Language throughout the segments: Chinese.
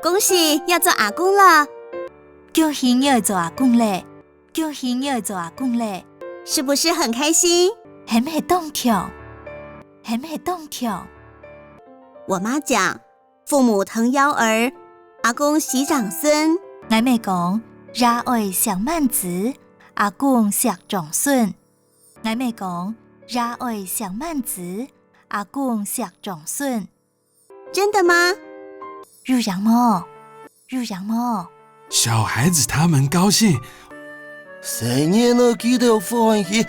恭喜要做阿公了！恭喜要做阿公嘞！恭喜要做阿公嘞！是不是很开心？很会动跳，很会动跳。我妈讲，父母疼幺儿，阿公喜长孙。我妹讲，热爱上万子，阿公錫長孫。我妹講，熱愛上萬子，阿公錫長孫。真的嗎？入陽麼？入陽麼？小孩子他们高興，生日都記得歡喜，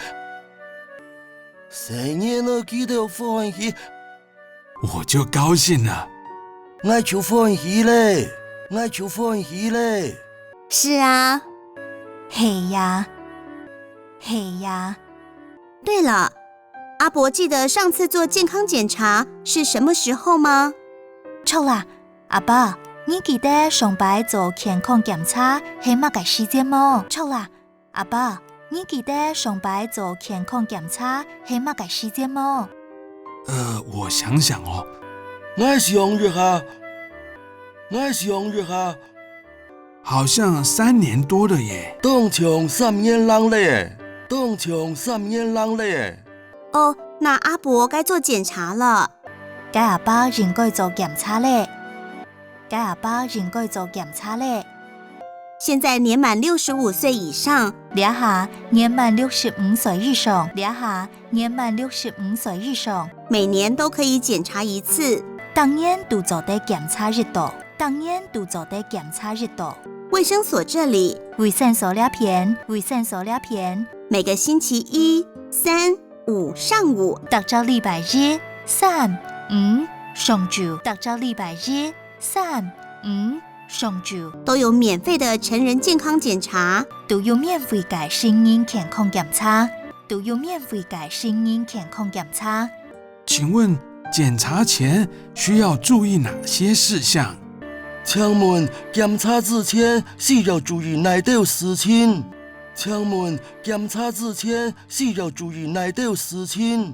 生日都記得歡喜，我就高興了。我就歡喜嘞，我就歡喜嘞。是啊，係呀，係呀。对了，阿伯記得上次做健康檢查是什麼時候嗎？錯啦，阿爸，你記得上擺做健康檢查係乜嘅時間麼？錯啦，阿爸，你記得上擺做健康檢查係乜嘅時間麼？我想想哦。我想一下，我想一下，好像3年多了耶。當場3年lang嘞，當場3年lang嘞。哦，那阿伯該做檢查了。該阿爸應該做檢查嘞，該阿爸應該做檢查嘞。現在年滿65歲以上，兩下年滿65歲以上，兩下年滿65歲以上，每年都可以檢查一次。當年都做得檢查日度，當年都做得檢查日度。衛生所這裡，衛生所兩片，衛生所兩片，每個星期1、3、5上午，特週禮拜日、3、5上晝，特週禮拜日、3、5上晝都有免費的成人健康檢查，都有免費嘅成人健康檢查，都有免費嘅成人健康檢查。請問檢查前需要注意哪些事項？請問檢查之前需要注意哪啲事情？請問檢查之前需要注意哪啲事情？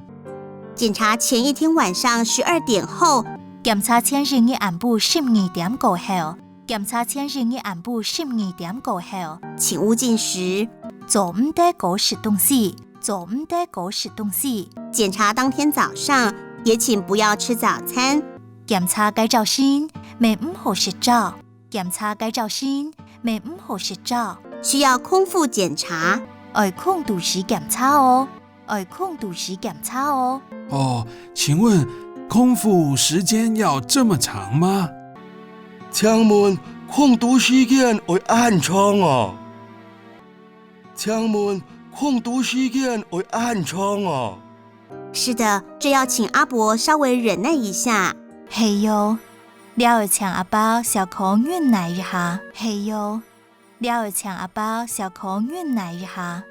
檢查前一天晚上12點後，檢查前日嘅晏晡12點過後，檢查前日嘅晏晡12點過後，請勿進食，做唔得嗰食東西，做唔得嗰食東西。檢查當天早上也請不要吃早餐。檢查該照先，未唔好食早。檢查該照先，未唔好食早。需要空腹檢查，愛空肚時檢查哦，愛空肚時檢查哦。哦，請問空腹時間要這麼長嗎？請問空肚時間會安長啊？請問空肚時間會安長啊？是的，這要請阿伯稍微忍耐一下。係喲，你要請阿爸小口忍耐一下。係喲，你要請阿爸小口忍耐一下。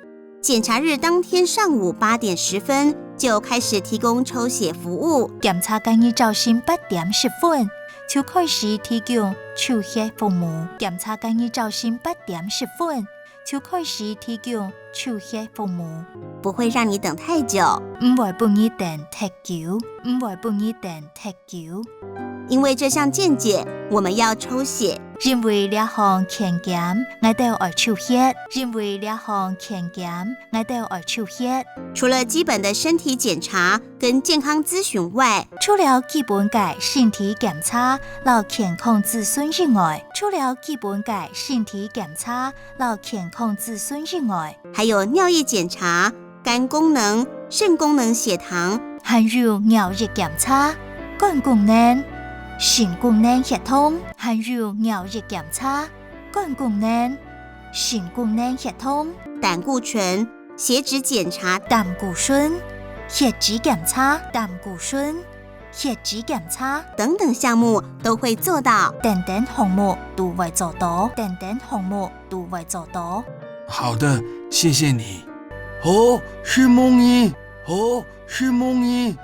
檢查日當天上午8點10分就開始提供抽血服務。檢查間日早晨8點10分就開始提供抽血服務。檢查間日早晨8點10分就開始提供抽血服務。不會讓你等太久，唔會幫你等太久，唔會幫你等太久。因為這項健檢我們要抽血，因為兩項健檢我哋要抽血，因為兩項健檢我哋要抽血。除了基本的身體檢查跟健康諮詢外，除了基本嘅身體檢查和健康諮詢以外，除了基本嘅身體檢查和健康諮詢以外，還有尿液檢查、肝功能、腎功能、血糖，還有尿液檢查、肝功能、腎功能血糖，還有尿液檢查、肝功能、腎功能血糖、膽固醇、血脂檢查、膽固醇、血脂檢查、膽固醇、血脂檢查等等項目都會做到，等等項目都會做到，等等項目都會做到。好的，謝謝你。好，是夢兒，好，是夢兒。